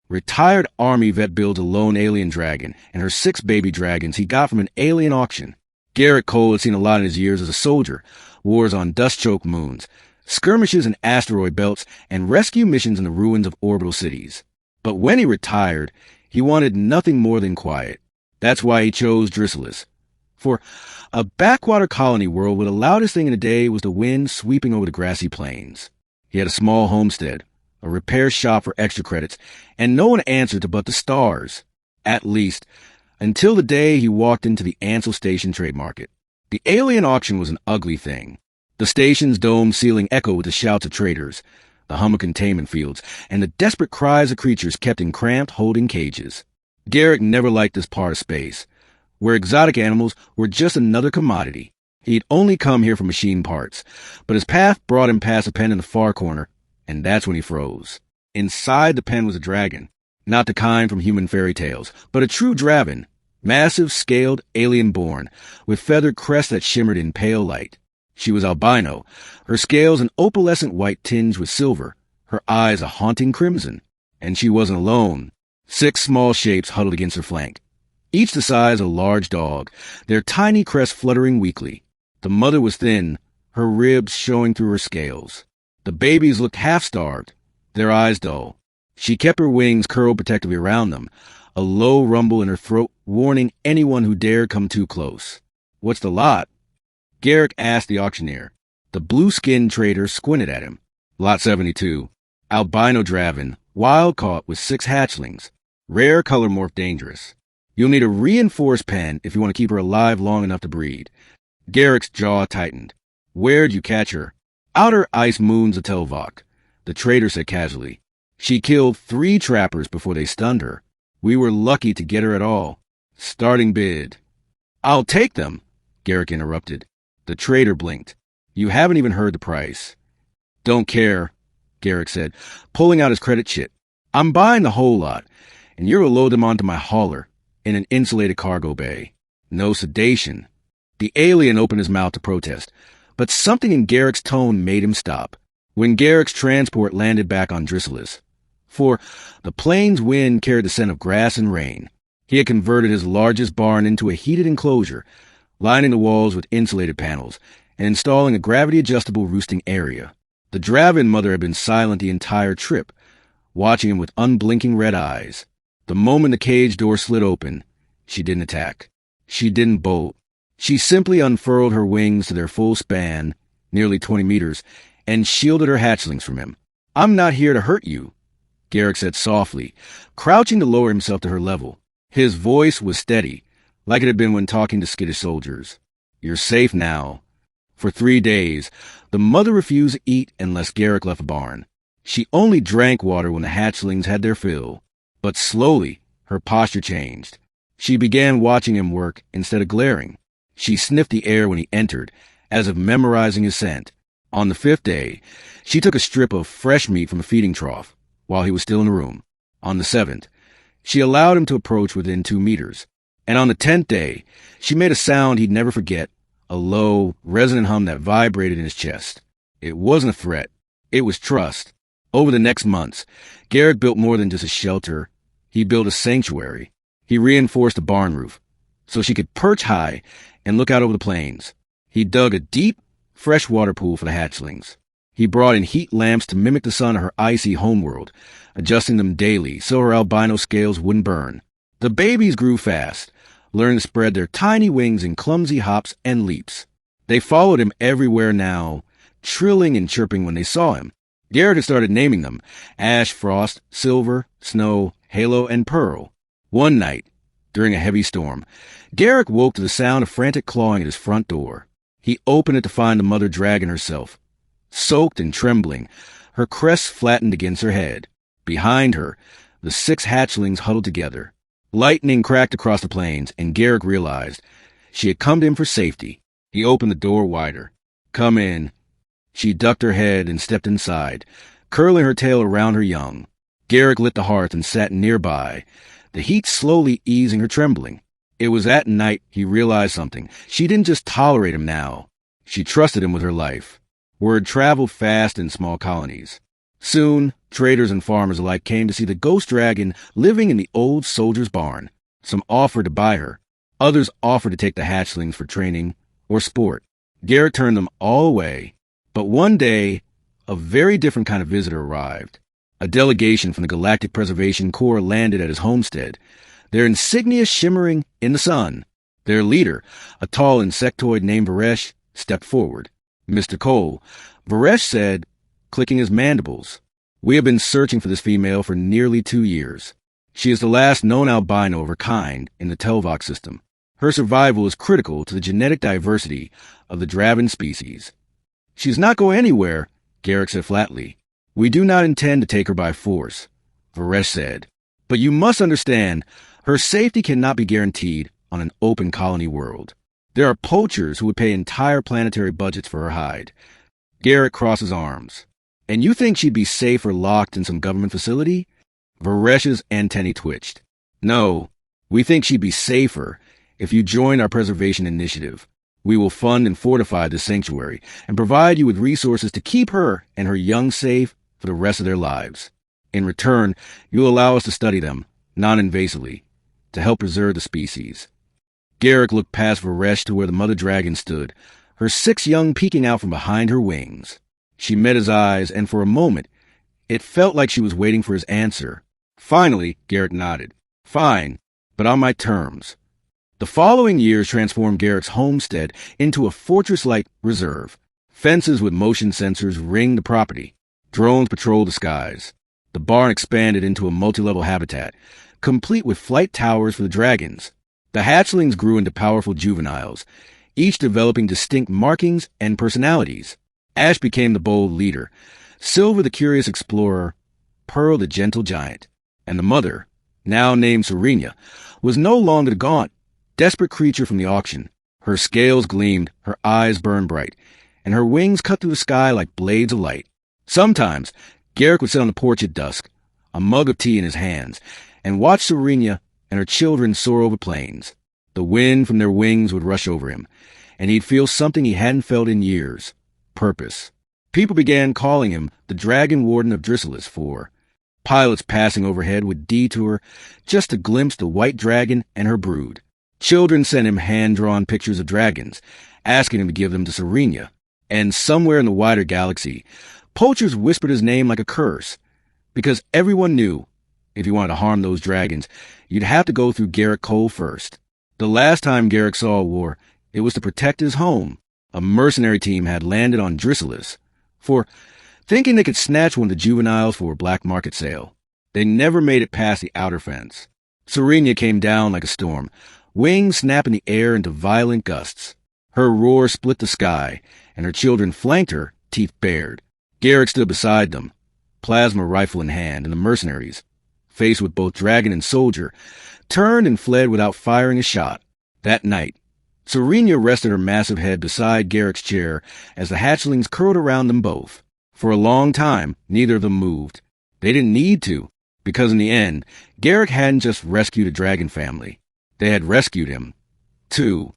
Retired army vet builds a lone alien dragon and her 6 baby dragons he got from an alien auction. Garrett Cole had seen a lot in his years as a soldier, wars on dust-choked moons, skirmishes in asteroid belts, and rescue missions in the ruins of orbital cities. But when he retired, he wanted nothing more than quiet. That's why he chose Drisilis. For a backwater colony world where the loudest thing in the day was the wind sweeping over the grassy plains. He had a small homestead, a repair shop for extra credits, and no one answered to but the stars. At least, until the day he walked into the Ansel Station trade market. The alien auction was an ugly thing. The station's dome ceiling echoed with the shouts of traders, the hum of containment fields, and the desperate cries of creatures kept in cramped holding cages. Garrick never liked this part of space, where exotic animals were just another commodity. He'd only come here for machine parts, but his path brought him past a pen in the far corner, and that's when he froze. Inside the pen was a dragon, not the kind from human fairy tales, but a true draven, massive, scaled, alien-born, with feathered crest that shimmered in pale light. She was albino, her scales an opalescent white tinged with silver, her eyes a haunting crimson. And she wasn't alone. 6 small shapes huddled against her flank, each the size of a large dog, their tiny crests fluttering weakly. The mother was thin, her ribs showing through her scales. The babies looked half-starved, their eyes dull. She kept her wings curled protectively around them, a low rumble in her throat warning anyone who dared come too close. "What's the lot?" Garrick asked the auctioneer. The blue-skinned trader squinted at him. "Lot 72. Albino draven, wild caught with 6 hatchlings. Rare color morph dangerous. You'll need a reinforced pen if you want to keep her alive long enough to breed." Garrick's jaw tightened. "Where'd you catch her?" "Outer ice moons of Telvok," the trader said casually. "She killed 3 trappers before they stunned her. We were lucky to get her at all. Starting bid." "I'll take them," Garrick interrupted. The trader blinked. "You haven't even heard the price." "Don't care," Garrick said, pulling out his credit chit. "I'm buying the whole lot, and you're to load them onto my hauler in an insulated cargo bay. No sedation." The alien opened his mouth to protest, but something in Garrick's tone made him stop. When Garrick's transport landed back on Drisilis, for the plains wind carried the scent of grass and rain, he had converted his largest barn into a heated enclosure, lining the walls with insulated panels, and installing a gravity-adjustable roosting area. The draven mother had been silent the entire trip, watching him with unblinking red eyes. The moment the cage door slid open, she didn't attack. She didn't bolt. She simply unfurled her wings to their full span, nearly 20 meters, and shielded her hatchlings from him. "I'm not here to hurt you," Garrick said softly, crouching to lower himself to her level. His voice was steady, like it had been when talking to skittish soldiers. "You're safe now." For 3 days, the mother refused to eat unless Garrick left the barn. She only drank water when the hatchlings had their fill. But slowly, her posture changed. She began watching him work instead of glaring. She sniffed the air when he entered, as if memorizing his scent. On the 5th day, she took a strip of fresh meat from a feeding trough, while he was still in the room. On the 7th, she allowed him to approach within 2 meters. And on the 10th day, she made a sound he'd never forget, a low, resonant hum that vibrated in his chest. It wasn't a threat. It was trust. Over the next months, Garrick built more than just a shelter. He built a sanctuary. He reinforced the barn roof so she could perch high and look out over the plains. He dug a deep, fresh water pool for the hatchlings. He brought in heat lamps to mimic the sun of her icy homeworld, adjusting them daily so her albino scales wouldn't burn. The babies grew fast, learning to spread their tiny wings in clumsy hops and leaps. They followed him everywhere now, trilling and chirping when they saw him. Garrick had started naming them: Ash, Frost, Silver, Snow, Halo, and Pearl. One night, during a heavy storm, Garrick woke to the sound of frantic clawing at his front door. He opened it to find the mother dragon herself, soaked and trembling, her crest flattened against her head. Behind her, the 6 hatchlings huddled together. Lightning cracked across the plains, and Garrick realized she had come to him for safety. He opened the door wider. "Come in." She ducked her head and stepped inside, curling her tail around her young. Garrick lit the hearth and sat nearby, the heat slowly easing her trembling. It was at night he realized something. She didn't just tolerate him now. She trusted him with her life. Word traveled fast in small colonies. Soon, Traders and farmers alike came to see the ghost dragon living in the old soldier's barn. Some offered to buy her. Others offered to take the hatchlings for training or sport. Garrett turned them all away. But one day, a very different kind of visitor arrived. A delegation from the Galactic Preservation Corps landed at his homestead, their insignia shimmering in the sun. Their leader, a tall insectoid named Varesh, stepped forward. Mr. Cole, Varesh said, clicking his mandibles, "We have been searching for this female for nearly 2 years. She is the last known albino of her kind in the Telvox system. Her survival is critical to the genetic diversity of the Draven species." "She's not going anywhere," Garrick said flatly. "We do not intend to take her by force," Varesh said. "But you must understand, her safety cannot be guaranteed on an open colony world. There are poachers who would pay entire planetary budgets for her hide." Garrick crossed his arms. "And you think she'd be safer locked in some government facility?" Varesh's antennae twitched. "No, we think she'd be safer if you join our preservation initiative. We will fund and fortify this sanctuary and provide you with resources to keep her and her young safe for the rest of their lives. In return, you'll allow us to study them, non-invasively, to help preserve the species." Garrick looked past Varesh to where the mother dragon stood, her 6 young peeking out from behind her wings. She met his eyes, and for a moment, it felt like she was waiting for his answer. Finally, Garrick nodded. "Fine, but on my terms." The following years transformed Garrick's homestead into a fortress-like reserve. Fences with motion sensors ringed the property. Drones patrolled the skies. The barn expanded into a multi-level habitat, complete with flight towers for the dragons. The hatchlings grew into powerful juveniles, each developing distinct markings and personalities. Ash became the bold leader, Silver the curious explorer, Pearl the gentle giant, and the mother, now named Serena, was no longer the gaunt, desperate creature from the auction. Her scales gleamed, her eyes burned bright, and her wings cut through the sky like blades of light. Sometimes, Garrick would sit on the porch at dusk, a mug of tea in his hands, and watch Serena and her children soar over plains. The wind from their wings would rush over him, and he'd feel something he hadn't felt in years: purpose. People began calling him the Dragon Warden of Drisilis, for pilots passing overhead would detour just to glimpse the white dragon and her brood. Children sent him hand-drawn pictures of dragons, asking him to give them to Serena. And somewhere in the wider galaxy, poachers whispered his name like a curse, because everyone knew, if you wanted to harm those dragons, you'd have to go through Garrick Cole first. The last time Garrick saw a war, it was to protect his home. A mercenary team had landed on Drisilis, for thinking they could snatch one of the juveniles for a black market sale. They never made it past the outer fence. Serena came down like a storm, wings snapping the air into violent gusts. Her roar split the sky, and her children flanked her, teeth bared. Garrick stood beside them, plasma rifle in hand, and the mercenaries, faced with both dragon and soldier, turned and fled without firing a shot. That night, Serena rested her massive head beside Garrick's chair as the hatchlings curled around them both. For a long time, neither of them moved. They didn't need to, because in the end, Garrick hadn't just rescued a dragon family. They had rescued him, too.